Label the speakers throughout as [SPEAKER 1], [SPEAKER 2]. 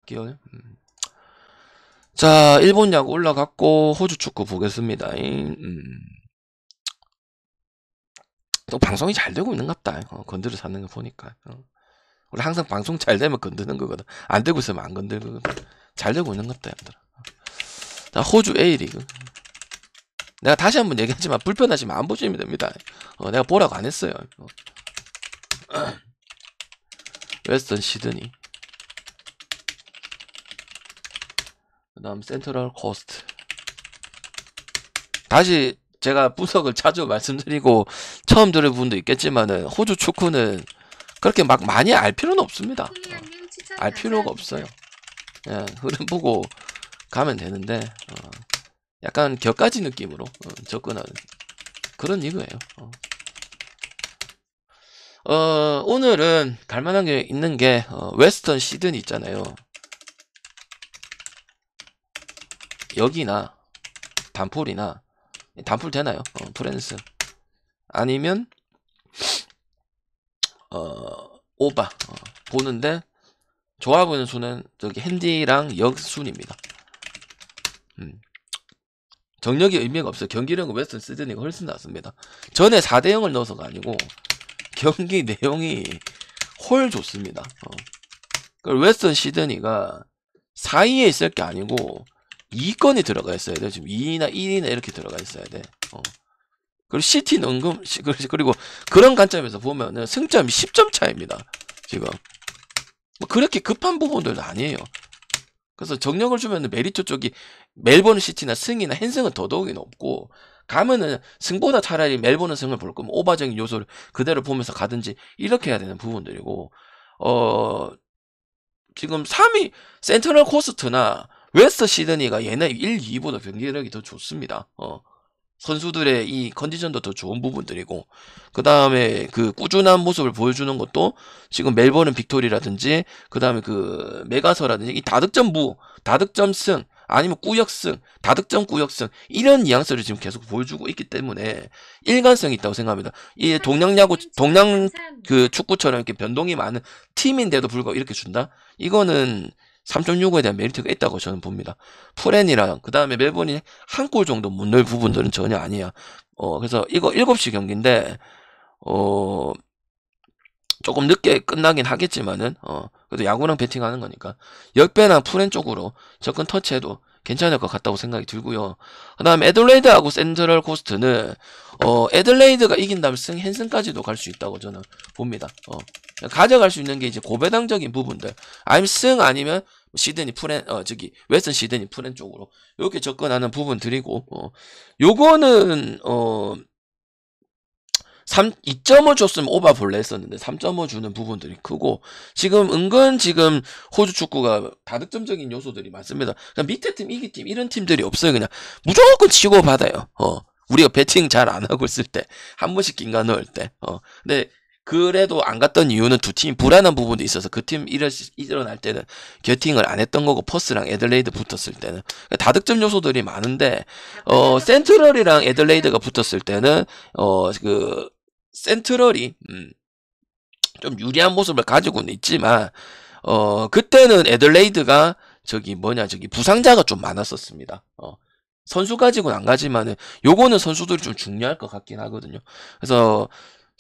[SPEAKER 1] 갈게요. 자, 일본 야구 올라갔고 호주 축구 보겠습니다. 또 방송이 잘 되고 있는갑다. 건드려 사는 거 보니까. 우리 항상 방송 잘 되면 건드는 거거든. 안 되고 있으면 안 건드거든. 잘 되고 있는갑다, 얘들아. 자, 호주 A리그. 내가 다시 한번 얘기하지만 불편하시면 안 보시면 됩니다. 내가 보라고 안 했어요. 웨스턴 시드니. 그 다음 센트럴 코스트. 다시 제가 분석을 자주 말씀드리고 처음 들을 분도 있겠지만은 호주 축구는 그렇게 막 많이 알 필요는 없습니다. 알 필요가 없어요. 그냥 흐름 보고 가면 되는데 약간 격가지 느낌으로 접근하는 그런 리그예요. 오늘은 갈만한 게 있는 게 웨스턴 시드니 있잖아요. 여기나 단폴이나 단풀 되나요? 프랜스 아니면 오바 보는데 좋아 보이는 수는 저기 핸디랑 역순입니다. 정력이 의미가 없어요. 경기력은 웨스턴 시드니가 훨씬 낫습니다. 전에 4대0을 넣어서가 아니고 경기 내용이 훨 좋습니다. 웨스턴 시드니가 4위에 있을 게 아니고 2건이 들어가 있어야 돼. 지금 2위나 1위나 이렇게 들어가 있어야 돼. 그리고 시티는 은근, 그리고 그런 관점에서 보면은 승점이 10점 차입니다. 지금. 뭐 그렇게 급한 부분들도 아니에요. 그래서 정력을 주면은 메리트 쪽이 멜버른 시티나 승이나 헨승은 더더욱이 높고, 가면은 승보다 차라리 멜버른 승을 볼 거면 오바적인 요소를 그대로 보면서 가든지 이렇게 해야 되는 부분들이고, 지금 3위 센트럴 코스트나 웨스트 시드니가 얘네 1, 2보다 경기력이 더 좋습니다. 선수들의 이 컨디션도 더 좋은 부분들이고, 그 다음에 그 꾸준한 모습을 보여주는 것도 지금 멜버른 빅토리라든지, 그 다음에 그 메가서라든지 이 다득점부, 다득점승, 아니면 꾸역승, 다득점 꾸역승 이런 뉘앙스를 지금 계속 보여주고 있기 때문에 일관성이 있다고 생각합니다. 이 동양야구, 동양 그 축구처럼 이렇게 변동이 많은 팀인데도 불구하고 이렇게 준다? 이거는 3.65에 대한 메리트가 있다고 저는 봅니다. 프렌이랑 그 다음에 멜번이 한 골 정도 못 넣을 부분들은 전혀 아니야. 그래서 이거 7시 경기인데 조금 늦게 끝나긴 하겠지만은 그래도 야구랑 배팅하는 거니까 역배나 프렌 쪽으로 접근 터치해도 괜찮을 것 같다고 생각이 들고요. 그 다음에 애들레이드하고 센트럴 코스트는 애들레이드가 이긴다면 헨슨까지도 갈 수 있다고 저는 봅니다. 가져갈 수 있는 게 이제 고배당적인 부분들, 아니면 승 아니면 시드니 프렌 저기 웨스턴 시드니 프렌 쪽으로 이렇게 접근하는 부분들이고, 요거는 2.5 줬으면 오바 볼래 했었는데 3.5 주는 부분들이 크고, 지금 은근 지금 호주 축구가 다득점적인 요소들이 많습니다. 그냥 밑에 팀, 이기 팀 이런 팀들이 없어요. 그냥 무조건 치고 받아요. 우리가 배팅 잘 안 하고 있을 때 한 번씩 낀가 넣을 때. 근데 그래도 안 갔던 이유는 두 팀 불안한 부분도 있어서 그 팀 일어날 때는 겨팅을 안 했던 거고, 퍼스랑 애들레이드 붙었을 때는 다득점 요소들이 많은데, 센트럴이랑 애들레이드가 붙었을 때는 그 센트럴이 좀 유리한 모습을 가지고는 있지만, 그때는 애들레이드가 저기 부상자가 좀 많았었습니다. 선수 가지고는 안 가지만은 요거는 선수들이 좀 중요할 것 같긴 하거든요. 그래서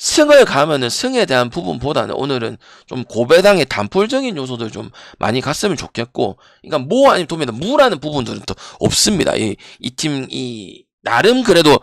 [SPEAKER 1] 승을 가면은 승에 대한 부분보다는 오늘은 좀 고배당의 단폴적인 요소들 좀 많이 갔으면 좋겠고, 그러니까 뭐 아니면 도면 무라는 부분들은 또 없습니다. 이 팀이 나름 그래도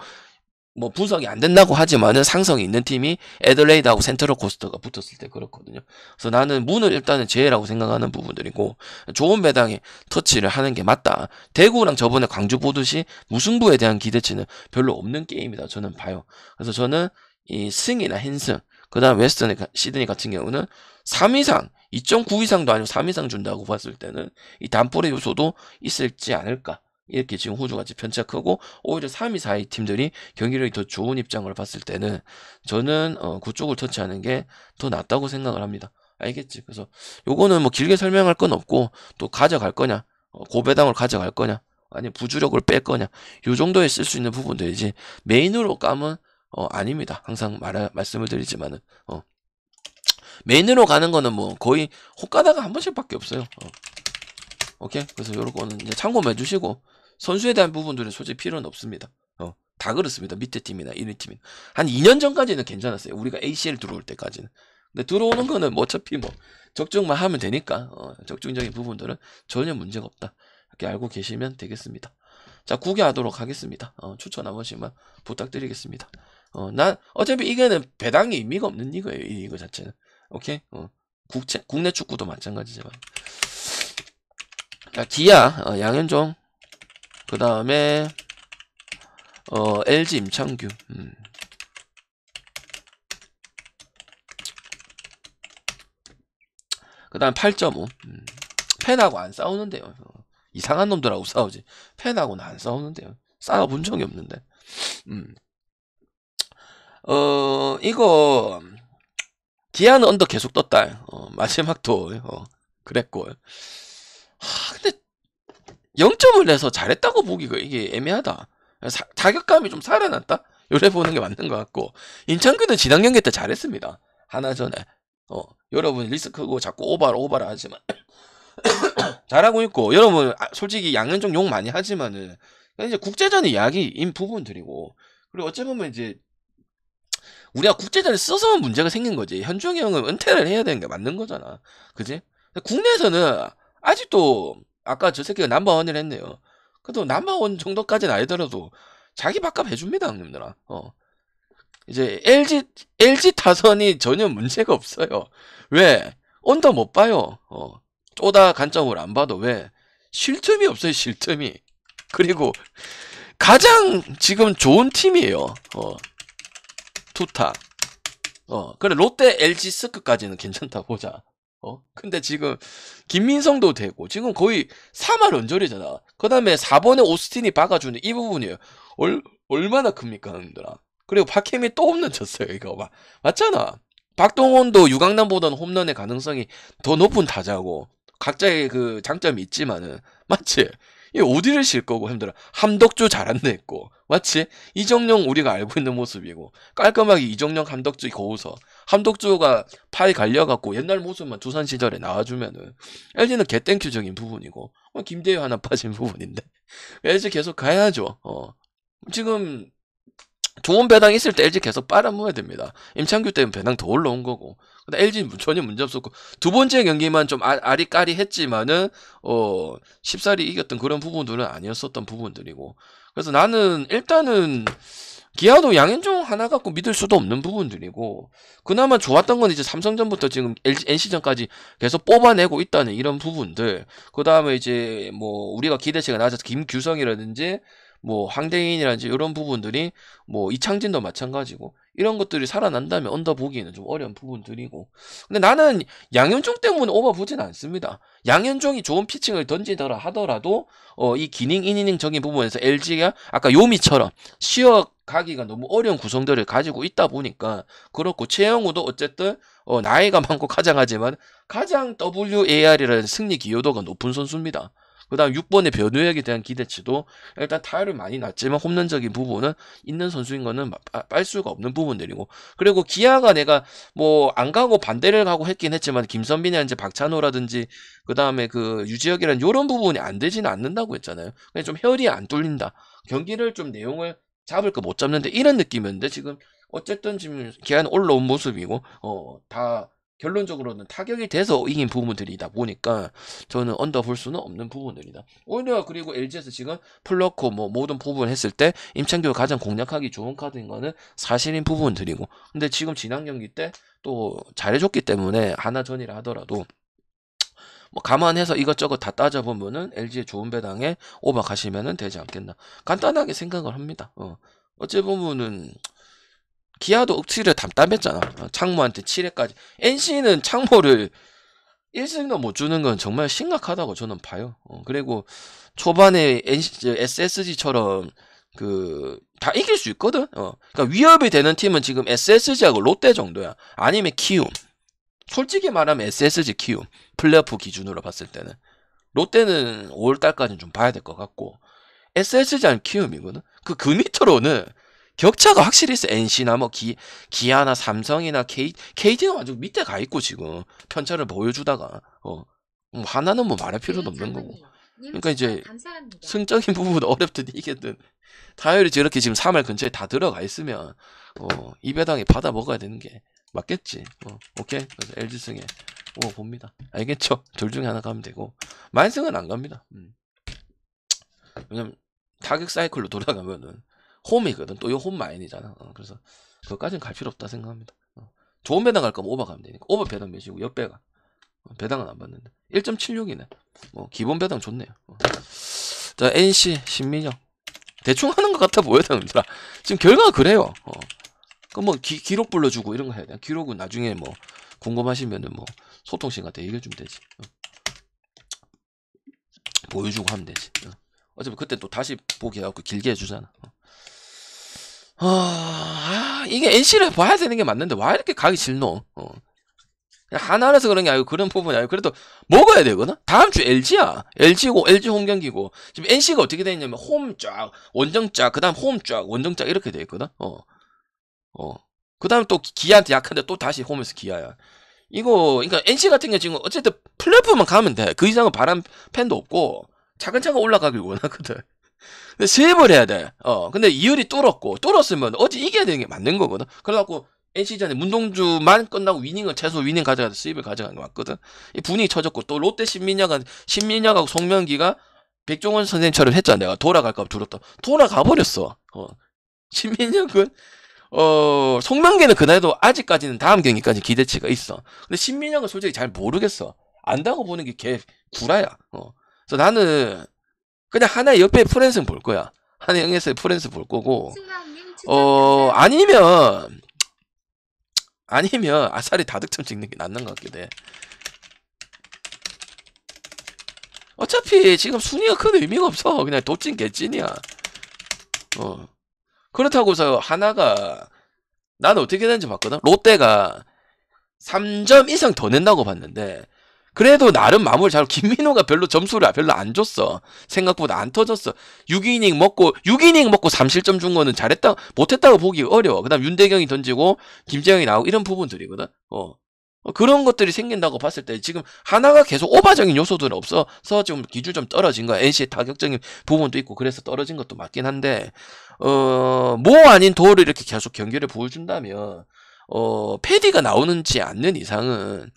[SPEAKER 1] 뭐 분석이 안 된다고 하지만은 상성이 있는 팀이 애들레이드하고 센트럴 코스트가 붙었을 때 그렇거든요. 그래서 나는 문을 일단은 제외라고 생각하는 부분들이고, 좋은 배당에 터치를 하는 게 맞다. 대구랑 저번에 광주 보듯이 무승부에 대한 기대치는 별로 없는 게임이다 저는 봐요. 그래서 저는 이 승이나 헨승, 그 다음 웨스턴 시드니 같은 경우는 3 이상, 2.9 이상도 아니고 3 이상 준다고 봤을 때는 이 단볼의 요소도 있을지 않을까. 이렇게 지금 호주가 편차가 크고, 오히려 3위, 4위 팀들이 경기력이 더 좋은 입장을 봤을 때는 저는 그쪽을 터치하는 게 더 낫다고 생각을 합니다. 알겠지? 그래서 요거는 뭐 길게 설명할 건 없고, 또 가져갈 거냐, 고배당을 가져갈 거냐, 아니면 부주력을 뺄 거냐, 요 정도에 쓸 수 있는 부분들이지 메인으로 까면 아닙니다. 항상 말씀을 드리지만은 메인으로 가는 거는 뭐 거의 혹가다가 한 번씩밖에 없어요. 오케이? 그래서 요런 거는 이제 참고만 해주시고, 선수에 대한 부분들은 솔직히 필요는 없습니다. 다 그렇습니다. 밑에 팀이나 1위 팀이. 한 2년 전까지는 괜찮았어요. 우리가 ACL 들어올 때까지는. 근데 들어오는 거는 뭐 어차피 뭐 적중만 하면 되니까, 적중적인 부분들은 전혀 문제가 없다. 이렇게 알고 계시면 되겠습니다. 자, 구개하도록 하겠습니다. 추천 한 번씩만 부탁드리겠습니다. 난 어차피 이게는 배당이 의미가 없는 리그예요. 이 리그 자체는. 오케이? 국내 축구도 마찬가지지만. 자, 기아, 양현종. 그 다음에 LG 임창규. 그 다음 8.5. 팬하고 안 싸우는데요. 이상한 놈들하고 싸우지. 팬하고는 안 싸우는데요. 싸워본 적이 없는데. 이거 기아는 언더 계속 떴다. 마지막도 그랬고. 근데 0점을 내서 잘했다고 보기가 이게 애매하다. 타격감이 좀 살아났다? 요래 보는 게 맞는 것 같고. 인천규는 지난 경기 때 잘했습니다. 하나 전에. 여러분 리스크고 자꾸 오바라 하지만 잘하고 있고, 여러분 솔직히 양현종 욕 많이 하지만은 이제 국제전 이야기인 부분들이고, 그리고 어찌 보면 이제 우리가 국제전에 써서 문제가 생긴 거지. 현중이 형은 은퇴를 해야 되는 게 맞는 거잖아. 그지? 국내에서는 아직도 아까 저 새끼가 넘버원을 했네요. 그래도 넘버원 정도까지는 아니더라도 자기 밥값 해줍니다, 형님들아. 이제 LG 타선이 전혀 문제가 없어요. 왜? 언더 못 봐요. 쪼다 관점으로 안 봐도 왜? 쉴 틈이 없어요, 쉴 틈이. 그리고 가장 지금 좋은 팀이에요. 투타. 그래, 롯데 LG 스크까지는 괜찮다 보자. 근데 지금 김민성도 되고 지금 거의 3할 언저리잖아. 그 다음에 4번에 오스틴이 박아주는 이 부분이에요. 얼마나 큽니까, 형님들아. 그리고 박혜미 또 홈런 쳤어요, 이거. 맞잖아. 박동원도 유강남보다는 홈런의 가능성이 더 높은 타자고, 각자의 그 장점이 있지만은, 맞지? 이 어디를 실 거고, 힘들어. 함덕주 잘한다 했고, 맞지? 이정용 우리가 알고 있는 모습이고, 깔끔하게 이정용 함덕주 고우서, 함덕주가 팔 갈려갖고 옛날 모습만 두산 시절에 나와주면은, LG는 개땡큐적인 부분이고, 김대유 하나 빠진 부분인데, LG 계속 가야죠. 지금, 좋은 배당 있을 때 LG 계속 빨아먹어야 됩니다. 임창규 때문에 배당 더 올라온 거고. 근데 LG는 전혀 문제 없었고, 두 번째 경기만 좀 아리까리 했지만은, 쉽사리 이겼던 그런 부분들은 아니었었던 부분들이고. 그래서 나는 일단은, 기아도 양현종 하나 갖고 믿을 수도 없는 부분들이고, 그나마 좋았던 건 이제 삼성전부터 지금 NC전까지 계속 뽑아내고 있다는 이런 부분들. 그 다음에 이제 뭐, 우리가 기대치가 낮아서 김규성이라든지, 뭐 황대인이라든지 이런 부분들이, 뭐 이창진도 마찬가지고, 이런 것들이 살아난다면 언더 보기에는 좀 어려운 부분들이고. 근데 나는 양현종 때문에 오버 보진 않습니다. 양현종이 좋은 피칭을 던지더라 하더라도 이 기닝 이닝적인 부분에서 LG가 아까 요미처럼 쉬어가기가 너무 어려운 구성들을 가지고 있다 보니까 그렇고, 최영우도 어쨌든 나이가 많고 가장하지만 가장 WAR이라는 승리 기여도가 높은 선수입니다. 그 다음 6번의 변우혁에 대한 기대치도 일단 타율은 많이 낮지만 홈런적인 부분은 있는 선수인 거는 빨 수가 없는 부분들이고, 그리고 기아가 내가 뭐 안 가고 반대를 가고 했긴 했지만 김선빈이라든지 박찬호라든지 그 다음에 그 유지혁이라는 이런 부분이 안 되지는 않는다고 했잖아요. 그냥 좀 혈이 안 뚫린다, 경기를 좀 내용을 잡을 거 못 잡는데, 이런 느낌이었는데 지금 어쨌든 지금 기아는 올라온 모습이고, 다 결론적으로는 타격이 돼서 이긴 부분들이다 보니까 저는 언더 볼 수는 없는 부분들이다. 오히려 그리고 LG에서 지금 플러코 뭐 모든 부분 했을 때 임창규가 가장 공략하기 좋은 카드인 거는 사실인 부분들이고, 근데 지금 지난 경기 때 또 잘해줬기 때문에 하나 전이라 하더라도 뭐 감안해서 이것저것 다 따져보면은 LG의 좋은 배당에 오버 가시면은 되지 않겠나 간단하게 생각을 합니다. 어찌 보면은 기아도 억지를 담담했잖아. 창모한테 7회까지. NC는 창모를 1승도 못 주는 건 정말 심각하다고 저는 봐요. 그리고 초반에 SSG처럼 다 이길 수 있거든. 그러니까 위협이 되는 팀은 지금 SSG하고 롯데 정도야. 아니면 키움. 솔직히 말하면 SSG 키움. 플레이오프 기준으로 봤을 때는. 롯데는 5월달까지는 좀 봐야 될 것 같고, SSG는 키움이거든. 그 밑으로는 격차가 확실히 있어. NC나 뭐 기아나 삼성이나 KT는 완전 밑에 가 있고 지금 편차를 보여주다가 하나는 뭐 말할 필요도 없는 거고. 그러니까 이제 승적인 부분은 어렵든 이게든 타율이 저렇게 지금 3할 근처에 다 들어가 있으면 이 배당에 받아 먹어야 되는 게 맞겠지. 오케이. 그래서 LG승에 봅니다. 알겠죠? 둘 중에 하나 가면 되고 만승은 안 갑니다. 왜냐면 타격 사이클로 돌아가면은 홈이거든. 또 이 홈 마인이잖아. 그래서 그것까지는 갈 필요 없다 생각합니다. 좋은 배당 갈 거면 오버 가면 되니까. 오버 배당 몇이고 옆배가 배당은 안 받는데 1.76이네. 기본 배당 좋네요. 자, NC 신민영 대충 하는 것 같아 보여요, 형들아. 지금 결과가 그래요. 그 뭐 기록 불러주고 이런 거 해야 돼. 기록은 나중에 뭐 궁금하시면은 뭐 소통 시간때 얘기해 주면 되지. 보여주고 하면 되지. 어차피 그때 또 다시 보기 해갖고 길게 해주잖아. 이게 NC를 봐야 되는 게 맞는데 왜 이렇게 가기 싫노? 하나라서 그런 게 아니고 그런 부분이 아니고 그래도 먹어야 되거든. 다음 주 LG야. LG고 LG 홈 경기고 지금 NC가 어떻게 돼 있냐면 홈 쫙, 원정 쫙, 그다음 홈 쫙, 원정 쫙 이렇게 돼 있거든. 그다음 또 기아한테 약한데 또 다시 홈에서 기아야. 이거 그러니까 NC 같은 경우 지금 어쨌든 플레이오프만 가면 돼. 그 이상은 바람 팬도 없고 차근차근 올라가길 원하거든. 근데 세입을 해야 돼. 근데 이열이 뚫었으면 어제 이겨야 되는 게 맞는 거거든. 그래갖고 NC전에 문동주만 끝나고 최소 위닝 가져가서 수입을 가져간 게 맞거든. 이 분위기 쳐졌고 또 롯데 신민혁하고 송명기가 백종원 선생님처럼 했잖아. 내가 돌아갈까 봐 두렵다. 돌아가 버렸어. 신민혁은 송명기는 그날도 아직까지는 다음 경기까지 기대치가 있어. 근데 신민혁은 솔직히 잘 모르겠어. 안다고 보는 게 개 구라야. 그래서 나는 그냥 하나의 옆에 프랜스는 볼 거야. 하나 영에서의 프랜스 볼 거고. 아니면 아싸리 다득점 찍는 게 낫는 것 같기도 해. 어차피 지금 순위가 큰 의미가 없어. 그냥 도찐 개찐이야. 그렇다고서 하나가 나는 어떻게 되는지 봤거든. 롯데가 3점 이상 더 낸다고 봤는데 그래도 나름 마무리 잘 김민호가 점수를 별로 안 줬어. 생각보다 안 터졌어. 6이닝 먹고 3실점 준 거는 못했다고 보기 어려워. 그다음 윤대경이 던지고 김재영이 나오고 이런 부분들이거든. 그런 것들이 생긴다고 봤을 때 지금 하나가 계속 오바적인 요소들은 없어서 좀 기준 좀 떨어진 거야. NC의 타격적인 부분도 있고 그래서 떨어진 것도 맞긴 한데 뭐 아닌 도를 이렇게 계속 경기를 보여준다면 패디가 나오는지 않는 이상은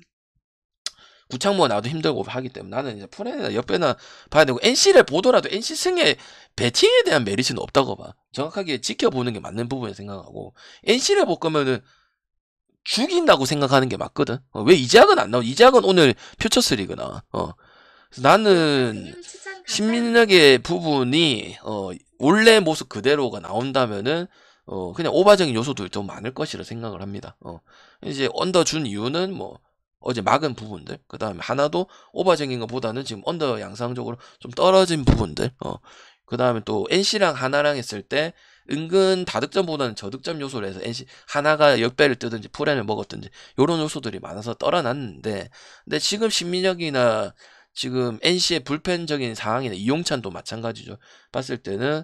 [SPEAKER 1] 구창모가 나도 힘들고 하기 때문에 나는 이제 프렌이나 옆배나 봐야 되고 NC를 보더라도 NC 승의 배팅에 대한 메리트는 없다고 봐. 정확하게 지켜보는 게 맞는 부분을 생각하고 NC를 볼 거면은 죽인다고 생각하는 게 맞거든. 왜 이재학은 안 나오? 이재학은 오늘 퓨처스리그 나와. 그래서 나는 신민혁의 부분이 원래 모습 그대로가 나온다면은 그냥 오바적인 요소도 좀 많을 것이라 생각을 합니다. 이제 언더 준 이유는 뭐 어제 막은 부분들, 그 다음에 하나도 오바적인 것보다는 지금 언더 양상적으로 좀 떨어진 부분들, 그 다음에 또 NC랑 하나랑 했을 때 은근 다득점보다는 저득점 요소를 해서 NC 하나가 역배를 뜨든지 프렌을 먹었든지 요런 요소들이 많아서 떨어났는데, 근데 지금 신민혁이나 지금 NC의 불펜적인 상황이나 이용찬도 마찬가지죠. 봤을 때는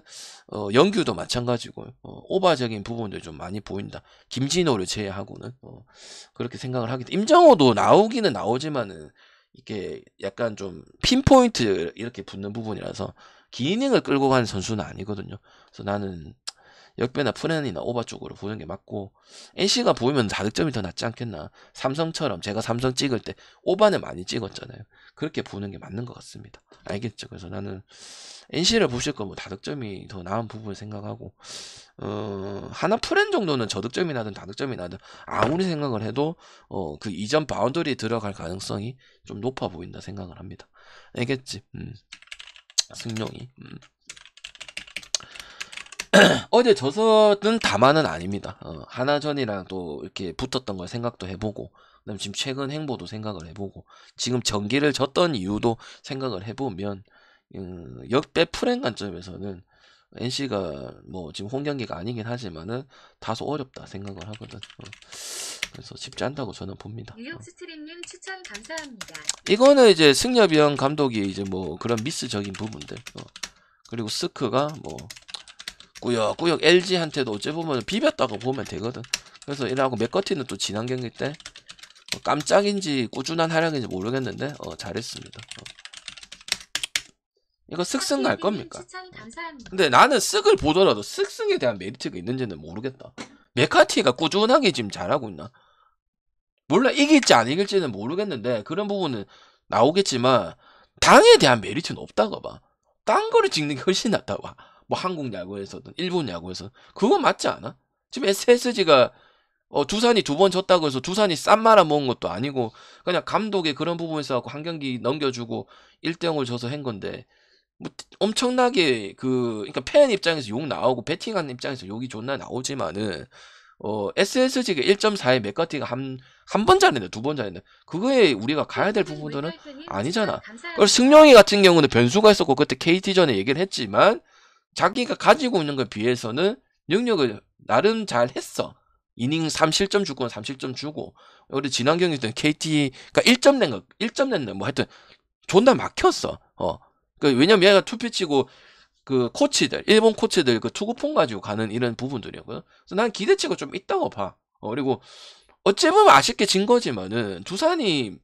[SPEAKER 1] 영규도 마찬가지고 오바적인 부분들이 좀 많이 보인다. 김진호를 제외하고는 그렇게 생각을 하기 때문에 임정호도 나오기는 나오지만은 이게 약간 좀 핀포인트 이렇게 붙는 부분이라서 기이닝을 끌고 가는 선수는 아니거든요. 그래서 나는 역배나 프렌이나 오바 쪽으로 보는 게 맞고 NC가 보이면 다득점이 더 낫지 않겠나. 삼성처럼 제가 삼성 찍을 때 오바는 많이 찍었잖아요. 그렇게 보는 게 맞는 것 같습니다. 알겠죠? 그래서 나는 NC를 보실 거면 다득점이 더 나은 부분을 생각하고 하나 프렌 정도는 저득점이 나든 다득점이 나든 아무리 생각을 해도 그 이전 바운더리에 들어갈 가능성이 좀 높아 보인다 생각을 합니다. 알겠지? 승용이 어제 져서는 다만은 아닙니다. 하나전이랑 또 이렇게 붙었던 걸 생각도 해보고, 그다음 지금 최근 행보도 생각을 해보고, 지금 전기를 졌던 이유도 생각을 해보면 역배 프렌 관점에서는 NC가 뭐 지금 홈 경기가 아니긴 하지만은 다소 어렵다 생각을 하거든. 그래서 쉽지 않다고 저는 봅니다.
[SPEAKER 2] 뉴욕 스트림님 추천 감사합니다.
[SPEAKER 1] 이거는 이제 승엽이형 감독이 이제 뭐 그런 미스적인 부분들, 그리고 스크가 뭐 꾸역꾸역 LG한테도 어째 보면 비볐다고 보면 되거든. 그래서 이러고 맥커티는 또 지난 경기 때 깜짝인지 꾸준한 활약인지 모르겠는데 잘했습니다. 이거 쓱쓱 갈 겁니까?
[SPEAKER 2] 추천 감사합니다.
[SPEAKER 1] 근데 나는 쓱을 보더라도 쓱쓱에 대한 메리트가 있는지는 모르겠다. 메카티가 꾸준하게 지금 잘하고 있나? 몰라, 이길지 안 이길지는 모르겠는데 그런 부분은 나오겠지만 당에 대한 메리트는 없다고 봐. 딴 거를 찍는 게 훨씬 낫다고 봐. 뭐 한국 야구에서든 일본 야구에서든 그건 맞지 않아? 지금 SSG가 두산이 2번 졌다고 해서 두산이 쌈 말아 먹은 것도 아니고 그냥 감독의 그런 부분에서 한 경기 넘겨주고 1대0을 져서 한 건데 뭐 엄청나게 그러니까 팬 입장에서 욕 나오고 배팅하는 입장에서 욕이 존나 나오지만은 SSG가 1.4에 맥카티가 한 번 잘했네, 2번 잘했네. 그거에 우리가 가야 될 부분들은 아니잖아. 그래서 승용이 같은 경우는 변수가 있었고 그때 KT전에 얘기를 했지만 자기가 가지고 있는 거에 비해서는 능력을 나름 잘 했어. 이닝 3실점 주고 3실점 주고 우리 지난 경기에서는 KT가 1점 낸 거, 1점 냈네. 뭐 하여튼 존나 막혔어. 왜냐면 얘가 투피치고 그 코치들, 일본 코치들 그 투구폼 가지고 가는 이런 부분들이었거든. 그래서 난 기대치가 좀 있다고 봐. 그리고 어찌 보면 아쉽게 진 거지만은 두산이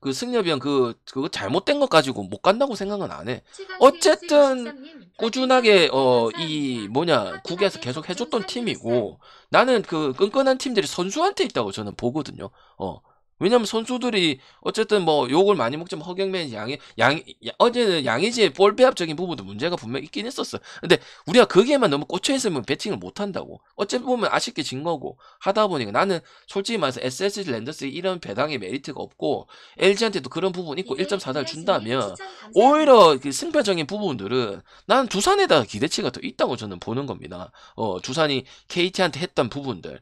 [SPEAKER 1] 그 승엽이 형 그거 잘못된 것 가지고 못 간다고 생각은 안 해. 어쨌든 꾸준하게 이 국에서 계속 해줬던 팀이고 나는 그 끈끈한 팀들이 선수한테 있다고 저는 보거든요. 왜냐면 선수들이 어쨌든 뭐 욕을 많이 먹지만 허경민 어제는 양의지의 볼 배합적인 부분도 문제가 분명 있긴 했었어. 근데 우리가 거기에만 너무 꽂혀 있으면 배팅을 못 한다고. 어찌 보면 아쉽게 진 거고 하다 보니까 나는 솔직히 말해서 SSG 랜더스에 이런 배당의 메리트가 없고 LG한테도 그런 부분 있고 1.4달 준다면 오히려 그 승패적인 부분들은 나는 두산에다가 기대치가 더 있다고 저는 보는 겁니다. 두산이 KT한테 했던 부분들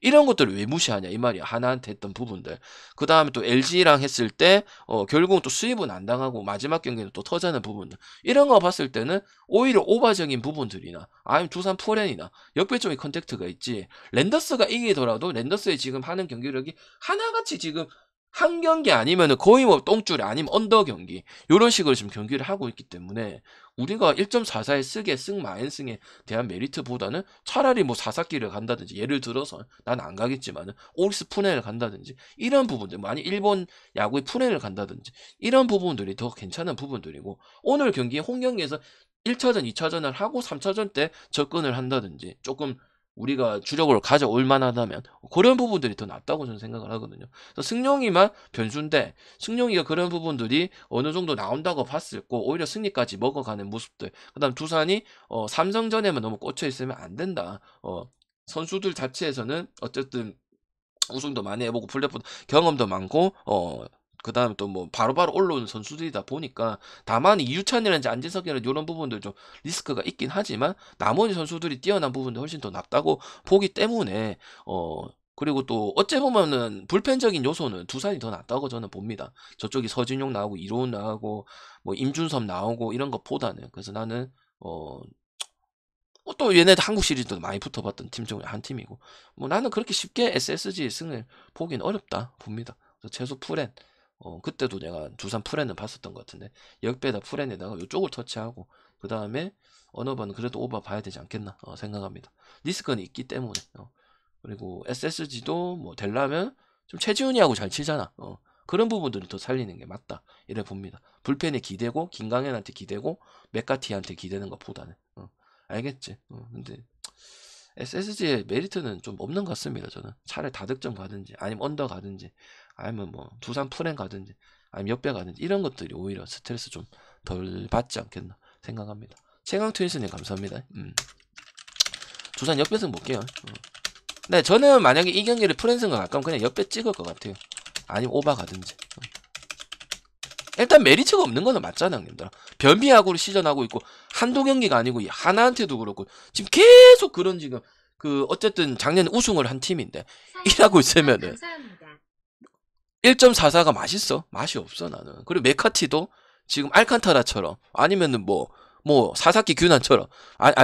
[SPEAKER 1] 이런 것들을 왜 무시하냐 이 말이야. 하나한테 했던 부분들. 그 다음에 또 LG랑 했을 때 결국은 또 수입은 안 당하고 마지막 경기는 또 터지는 부분들 이런 거 봤을 때는 오히려 오바적인 부분들이나 아니면 두산 포렌이나 역배적인 컨택트가 있지. 랜더스가 이기더라도 랜더스의 지금 하는 경기력이 하나같이 지금 한 경기 아니면은 거의 뭐 똥줄이 아니면 언더 경기 이런 식으로 지금 경기를 하고 있기 때문에 우리가 1.44의 승마엔승에 대한 메리트보다는 차라리 뭐 사사키를 간다든지 예를 들어서 난 안 가겠지만은 오리스 푸네를 간다든지 이런 부분들 아니 일본 야구의 푸네를 간다든지 이런 부분들이 더 괜찮은 부분들이고 오늘 경기에 홈경기에서 1차전 2차전을 하고 3차전 때 접근을 한다든지 조금 우리가 주력으로 가져올 만하다면 그런 부분들이 더 낫다고 저는 생각을 하거든요. 그래서 승용이만 변수인데 승용이가 그런 부분들이 어느 정도 나온다고 봤을 거 오히려 승리까지 먹어가는 모습들. 그다음 두산이 삼성전에만 너무 꽂혀 있으면 안 된다. 선수들 자체에서는 어쨌든 우승도 많이 해보고 플레이오프 경험도 많고 그 다음에 또 뭐 바로바로 올라오는 선수들이다 보니까 다만 이유찬이라든지 안진석이라든지 이런 부분들 좀 리스크가 있긴 하지만 나머지 선수들이 뛰어난 부분도 훨씬 더 낫다고 보기 때문에 그리고 또 어째 보면은 불펜적인 요소는 두산이 더 낫다고 저는 봅니다. 저쪽이 서진용 나오고 이로운 나오고 뭐 임준섭 나오고 이런 것보다는 그래서 나는 또 얘네들 한국 시리즈도 많이 붙어봤던 팀 중에 한 팀이고 뭐 나는 그렇게 쉽게 SSG 승을 보기는 어렵다 봅니다. 그래서 최소 프렌 그때도 내가 두산 프렌은 봤었던 것 같은데 역배다 프렌에다가 이쪽을 터치하고 그 다음에 어느 번은 그래도 오버 봐야 되지 않겠나 생각합니다. 리스크는 있기 때문에 그리고 SSG도 뭐 되려면 좀 최지훈이하고 잘 치잖아. 그런 부분들을 더 살리는 게 맞다 이래 봅니다. 불펜에 기대고 김강현한테 기대고 맥카티한테 기대는 것보다는 알겠지. 근데 SSG의 메리트는 좀 없는 것 같습니다. 저는 차라리 다득점 가든지 아니면 언더 가든지 아니면 뭐 두산 프렌 가든지 아니면 역배 가든지 이런 것들이 오히려 스트레스 좀 덜 받지 않겠나 생각합니다. 최강 트윈스님 감사합니다. 두산 역배승 볼게요. 네, 저는 만약에 이 경기를 프렌승과 가까우면 그냥 역배 찍을 것 같아요. 아니면 오바 가든지. 일단 메리트가 없는 거는 맞잖아, 형님들. 변비야구를 시전하고 있고 한두 경기가 아니고 하나한테도 그렇고 지금 계속 그런 지금 어쨌든 작년에 우승을 한 팀인데 이라고 있으면은 1.44가 맛있어? 맛이 없어 나는. 그리고 메카티도 지금 알칸타라처럼 아니면은 뭐 사사키 균한처럼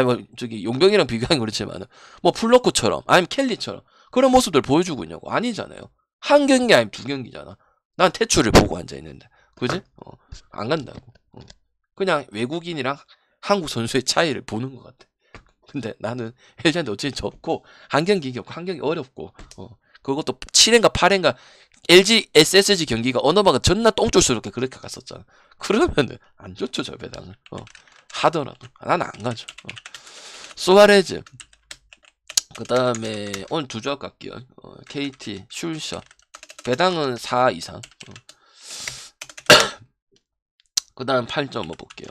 [SPEAKER 1] 뭐 저기 용병이랑 비교하긴 그렇지만은 뭐 플로코처럼 아니면 켈리처럼 그런 모습들 보여주고 있냐고. 아니잖아요. 한 경기 아니면 두 경기잖아. 난 태출을 보고 앉아있는데 그지? 안 간다고. 그냥 외국인이랑 한국 선수의 차이를 보는 것 같아. 근데 나는 LG한테 어차피 졌고 한 경기 이겼고 한 경기 어렵고 그것도 7회인가 8회인가 LG SSG 경기가 어느 방은 존나 똥줄스럽게 그렇게 갔었잖아. 그러면은 안 좋죠 저 배당은. 하더라도 나는 안 가죠. 수아레즈. 그 다음에 오늘 두 조합 갈게요. KT 슐셔. 배당은 4 이상. 그 다음 8.5 볼게요.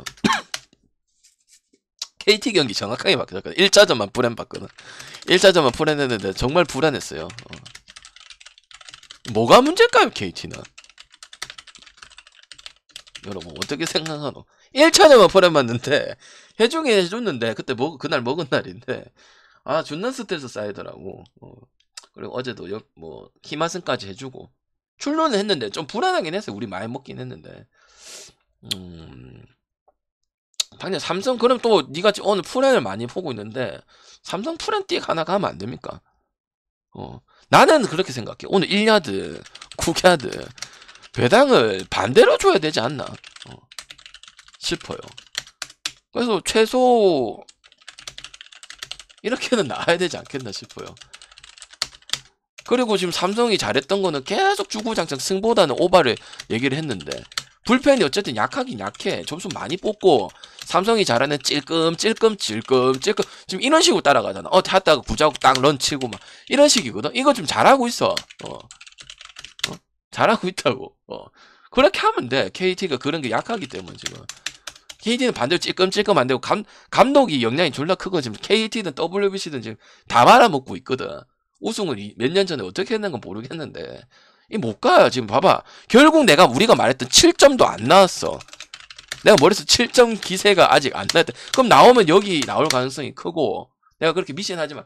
[SPEAKER 1] KT 경기 정확하게 바뀌었거든. 1차전만 불안 봤거든. 1차전만 불안했는데 정말 불안했어요. 뭐가 문제일까요, KT는? 여러분, 어떻게 생각하노? 1차전만 불안 봤는데, 해중이 해줬는데, 그때 그날 먹은 날인데, 아, 존나 스트레스 쌓이더라고. 그리고 어제도 히마슨까지 해주고, 출루는 했는데, 좀 불안하긴 했어요. 우리 많이 먹긴 했는데. 당연히 삼성, 그럼 또, 니가 오늘 프렌을 많이 보고 있는데, 삼성 프렌 띠 하나 가면 안 됩니까? 나는 그렇게 생각해. 오늘 1야드, 9야드, 배당을 반대로 줘야 되지 않나, 싶어요. 그래서 최소, 이렇게는 나와야 되지 않겠나 싶어요. 그리고 지금 삼성이 잘했던 거는 계속 주구장창 승보다는 오바를 얘기를 했는데, 불펜이 어쨌든 약하긴 약해. 점수 많이 뽑고, 삼성이 잘하는 찔끔 지금 이런 식으로 따라가잖아. 탔다가 구자국 딱 런치고 막 이런 식이거든. 이거 좀 잘하고 있어. 잘하고 있다고. 그렇게 하면 돼. KT가 그런 게 약하기 때문에 지금. KT는 반대로 찔끔 안 되고 감독이 역량이 졸라 크고 지금 KT든 WBC든 지금 다 말아먹고 있거든. 우승을 몇 년 전에 어떻게 했는 건 모르겠는데 이 못 가요. 지금 봐봐. 결국 우리가 말했던 7점도 안 나왔어. 내가 머릿속 7점 기세가 아직 안 나왔다. 그럼 나오면 여기 나올 가능성이 크고 내가 그렇게 미신하지만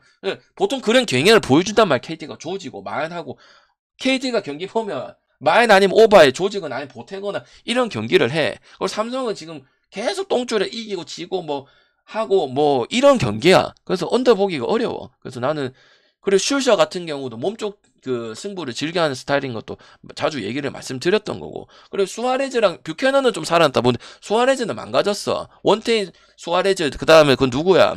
[SPEAKER 1] 보통 그런 경향을 보여준단 말. KT가 조지고 마연하고 KT가 경기 보면 마연 아니면 오바에 조지거나 아니면 보태거나 이런 경기를 해. 그리고 삼성은 지금 계속 똥줄에 이기고 지고 뭐 하고 뭐 이런 경기야. 그래서 언더 보기가 어려워. 그래서 나는 그리고 슐셔 같은 경우도 몸쪽 그 승부를 즐겨하는 스타일인 것도 자주 얘기를 말씀드렸던 거고. 그리고 수아레즈랑 뷰캐넌은 좀 살아났다 보는데 수아레즈는 망가졌어. 원테인 수아레즈 그 다음에 그 누구야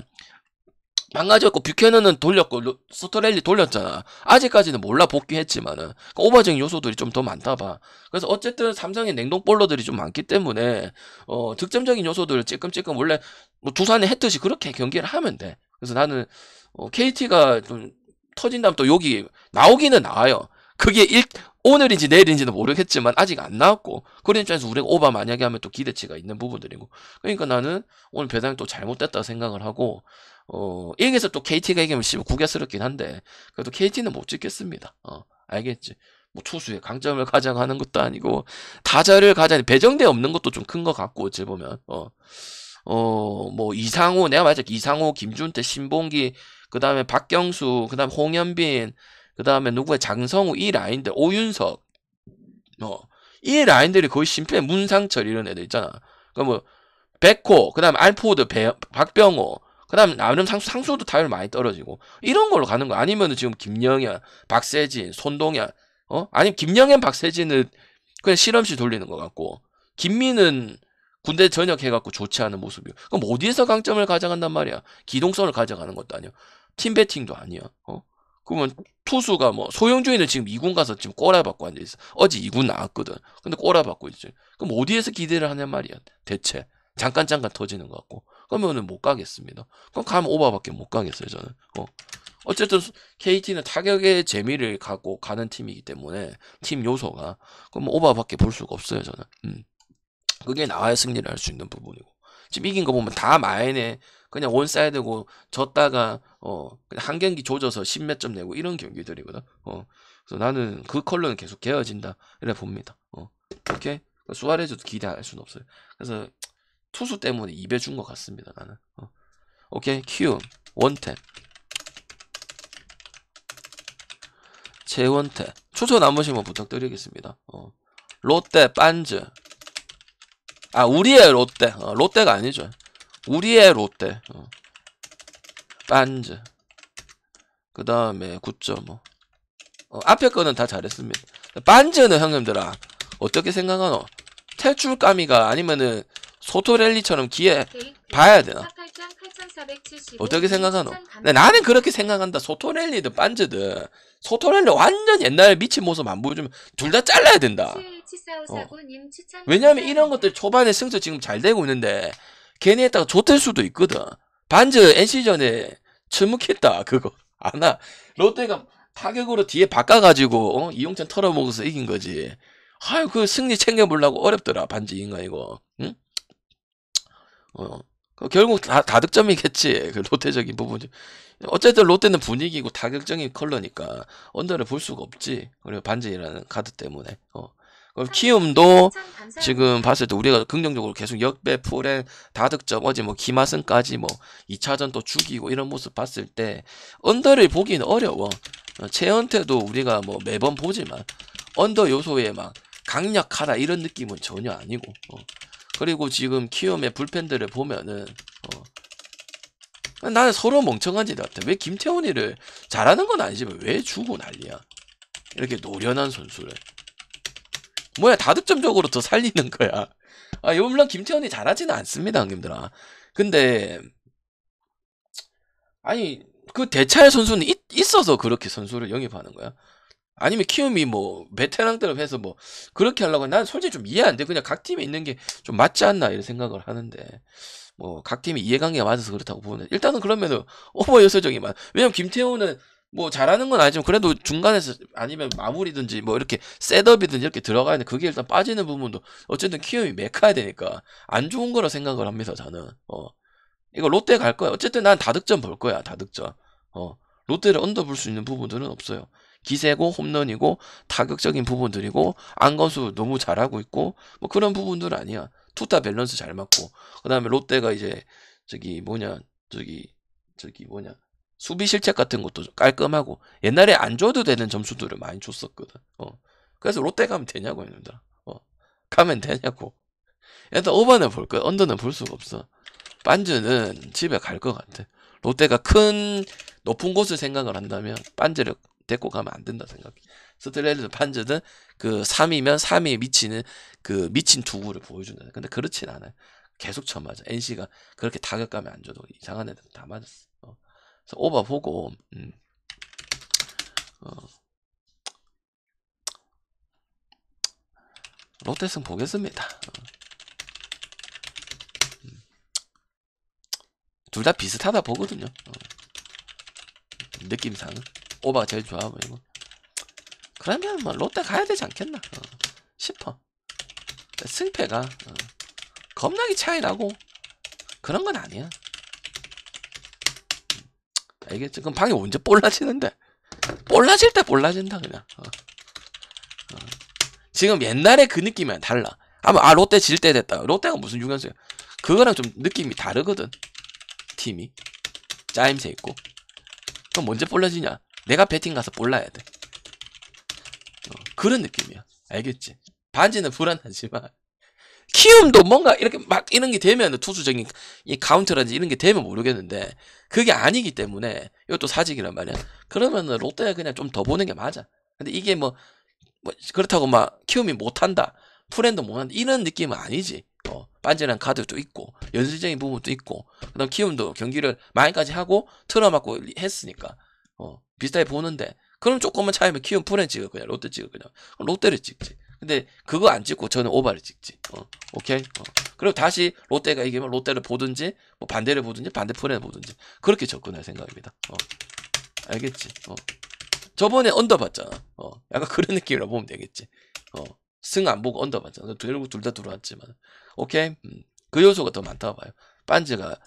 [SPEAKER 1] 망가졌고 뷰캐넌은 돌렸고 스토렐리 돌렸잖아. 아직까지는 몰라 복귀했지만은 그러니까 오버적인 요소들이 좀 더 많다 봐. 그래서 어쨌든 삼성의 냉동볼러들이 좀 많기 때문에 득점적인 요소들을 찔끔찔끔 원래 뭐 두산에 했듯이 그렇게 경기를 하면 돼. 그래서 나는 KT가 좀 터진다면 또 여기 나오기는 나와요. 그게 오늘인지 내일인지는 모르겠지만 아직 안 나왔고 그런 입장에서 우리가 오바 만약에 하면 또 기대치가 있는 부분들이고 그러니까 나는 오늘 배당이 또 잘못됐다 생각을 하고 여기서 또 KT가 이기면 구개스럽긴 한데 그래도 KT는 못 찍겠습니다. 알겠지? 뭐 투수의 강점을 가져가는 것도 아니고 타자를 가져가는 배정대 없는 것도 좀 큰 것 같고 어찌 보면 뭐 이상호 내가 말했잖아. 이상호, 김준태, 신봉기 그 다음에 박경수, 그 다음에 홍현빈, 그 다음에 누구야 장성우 이 라인들 오윤석 이 라인들이 거의 심폐 문상철 이런 애들 있잖아. 그 뭐 백호, 그 다음에 알포드, 박병호, 그 다음에 나름 상수도 타율 많이 떨어지고 이런 걸로 가는 거 아니면은 지금 김영현, 박세진, 손동현 아니면 김영현, 박세진은 그냥 실험실 돌리는 것 같고 김민은 군대 전역해갖고 좋지 않은 모습이요. 그럼 어디에서 강점을 가져간단 말이야? 기동성을 가져가는 것도 아니야. 팀 배팅도 아니야. 그러면 투수가 뭐 소영주이는 지금 2군 가서 지금 꼬라박고 앉아있어. 어제 2군 나왔거든. 근데 꼬라박고 있지. 그럼 어디에서 기대를 하냔 말이야. 대체 잠깐 터지는 것 같고. 그러면은 못 가겠습니다. 그럼 가면 오바밖에 못 가겠어요 저는. 어쨌든 KT는 타격의 재미를 갖고 가는 팀이기 때문에 팀 요소가 그럼 오바밖에 볼 수가 없어요 저는. 그게 나와야 승리를 할 수 있는 부분이고 지금 이긴 거 보면 다 마이네 그냥 원사이드고 졌다가 그냥 한 경기 조져서 10몇 점 내고 이런 경기들이거든. 그래서 나는 그 컬러는 계속 개어진다 이래 봅니다. 오케이. 수아레즈도 기대할 수는 없어요. 그래서 투수 때문에 2배 준 것 같습니다 나는. 오케이. 큐 원태 최원태 추천 한 번씩만 부탁드리겠습니다. 롯데 빤즈 우리의 롯데 롯데가 아니죠. 우리의 롯데 빤즈 그 다음에 9.5 앞에 거는 다 잘했습니다. 빤즈는 형님들아 어떻게 생각하노? 탈출감이가 아니면은 소토렐리처럼 기회 봐야 되나?
[SPEAKER 2] 1475
[SPEAKER 1] 어떻게 생각하노?
[SPEAKER 2] 추천
[SPEAKER 1] 근데 나는 그렇게 생각한다. 소토렐리든 반즈든 소토렐리 완전 옛날 미친 모습 안 보여주면 둘 다 잘라야 된다.
[SPEAKER 2] CH4549님 추천
[SPEAKER 1] 왜냐면 이런
[SPEAKER 2] 감사합니다.
[SPEAKER 1] 것들 초반에 승수 지금 잘 되고 있는데 괜히 했다가 좆될 수도 있거든. 반즈 NC전에 처묵했다 그거 아나. 롯데가 타격으로 뒤에 바꿔가지고 이용찬 털어먹어서 이긴 거지. 아유 그 승리 챙겨보려고 어렵더라 반즈 인가 이거. 응? 결국 다득점이겠지. 그 롯데적인 부분이. 어쨌든 롯데는 분위기고 타격적인 컬러니까 언더를 볼 수가 없지. 그리고 반지라는 카드 때문에. 그럼 키움도
[SPEAKER 2] 추천 감사합니다.
[SPEAKER 1] 지금 봤을 때 우리가 긍정적으로 계속 역배, 풀엔, 다득점, 어제 뭐 김하승까지 뭐 2차전 또 죽이고 이런 모습 봤을 때 언더를 보기는 어려워. 최연태도 우리가 뭐 매번 보지만 언더 요소에 막 강력하다 이런 느낌은 전혀 아니고. 그리고 지금 키움의 불펜들을 보면은 나는 서로 멍청한 짓 같아. 왜 김태훈이를 잘하는 건 아니지만 왜 주고 난리야. 이렇게 노련한 선수를. 뭐야 다득점적으로 더 살리는 거야. 물론 김태훈이 잘하지는 않습니다 형님들아. 근데 아니 그 대차의 선수는 있어서 그렇게 선수를 영입하는 거야. 아니면 키움이 뭐 베테랑들을 해서 뭐 그렇게 하려고 난 솔직히 좀 이해 안 돼. 그냥 각 팀에 있는 게 좀 맞지 않나 이런 생각을 하는데 뭐 각 팀이 이해관계가 맞아서 그렇다고 보는. 일단은 그러면은 오버 요소적이만. 왜냐면 김태호는 뭐 잘하는 건 아니지만 그래도 중간에서 아니면 마무리든지 뭐 이렇게 셋업이든지 이렇게 들어가야 돼. 그게 일단 빠지는 부분도 어쨌든 키움이 메카야 되니까 안 좋은 거라 생각을 합니다 저는. 이거 롯데 갈 거야. 어쨌든 난 다득점 볼 거야 다득점. 롯데를 언더 볼 수 있는 부분들은 없어요. 기세고 홈런이고 타격적인 부분들이고 안건수 너무 잘하고 있고 뭐 그런 부분들 아니야. 투타 밸런스 잘 맞고 그다음에 롯데가 이제 저기 뭐냐 수비 실책 같은 것도 깔끔하고 옛날에 안 줘도 되는 점수들을 많이 줬었거든. 그래서 롯데 가면 되냐고 했는데 가면 되냐고. 일단 오버는 볼 거야. 언더는 볼 수가 없어. 반즈는 집에 갈 것 같아. 롯데가 큰 높은 곳을 생각을 한다면 반즈를 데리고 가면 안 된다 생각해. 스트레일드 반즈는 그 3이면 3위에 미치는 그 미친 투구를 보여준다. 근데 그렇진 않아요. 계속 쳐맞아. NC가 그렇게 타격감이 안 줘도 이상한 애들 다 맞았어. 그래서 오버 보고 롯데승 보겠습니다. 둘 다 비슷하다 보거든요. 느낌상은 오버가 제일 좋아 보이고. 그러면 뭐 롯데 가야 되지 않겠나 싶어. 승패가 겁나게 차이 나고 그런 건 아니야. 알겠지? 그럼 방이 언제 볼라지는데? 볼라질 때 볼라진다 그냥. 지금 옛날에 그 느낌이랑 달라. 아마 롯데 질 때 됐다. 롯데가 무슨 6연승이야. 그거랑 좀 느낌이 다르거든. 팀이 짜임새 있고. 그럼 언제 볼라지냐? 내가 배팅 가서 볼라야 돼. 그런 느낌이야. 알겠지? 반지는 불안하지만 키움도 뭔가 이렇게 막 이런 게 되면 투수적인 이 카운트라든지 이런 게 되면 모르겠는데 그게 아니기 때문에 이것도 사직이란 말이야. 그러면은 롯데가 그냥 좀 더 보는 게 맞아. 근데 이게 뭐 그렇다고 막 키움이 못한다, 프렌도 못한다 이런 느낌은 아니지. 반지란 카드도 있고 연습적인 부분도 있고 그다음 키움도 경기를 많이까지 하고 틀어맞고 했으니까 비슷하게 보는데 그럼 조금만 차이면 키움 프렌 찍을 거냐 롯데 찍을 거냐. 롯데를 찍지. 근데 그거 안 찍고 저는 오바를 찍지. 오케이. 그리고 다시 롯데가 이기면 롯데를 보든지 뭐 반대를 보든지 반대 프렌을 보든지 그렇게 접근할 생각입니다. 알겠지? 저번에 언더 봤잖아. 약간 그런 느낌이라 보면 되겠지. 승 안 보고 언더 봤잖아. 결국 둘 다 들어왔지만. 오케이? 그 요소가 더 많다고 봐요. 반즈가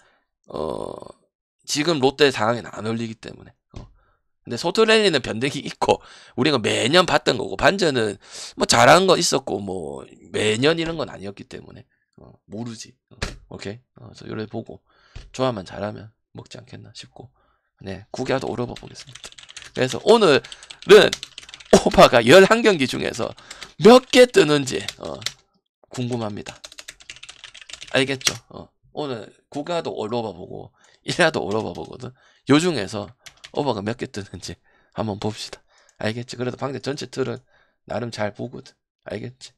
[SPEAKER 1] 지금 롯데 상황에는 안 어울리기 때문에. 근데 소토렐리는 변덕이 있고 우리가 매년 봤던 거고 반즈는 뭐 잘한 거 있었고 뭐 매년 이런 건 아니었기 때문에 모르지. 오케이? 그래서 요래 보고 조합만 잘하면 먹지 않겠나 싶고 네, 구기라도 오려봐 보겠습니다. 그래서 오늘은 오바가 11경기 중에서 몇 개 뜨는지 궁금합니다. 알겠죠? 오늘 구가도 오려봐 보고 1라도 오려봐 보거든. 요 중에서 오버가 몇 개 뜨는지 한번 봅시다. 알겠지? 그래도 방금 전체 틀은 나름 잘 보거든. 알겠지?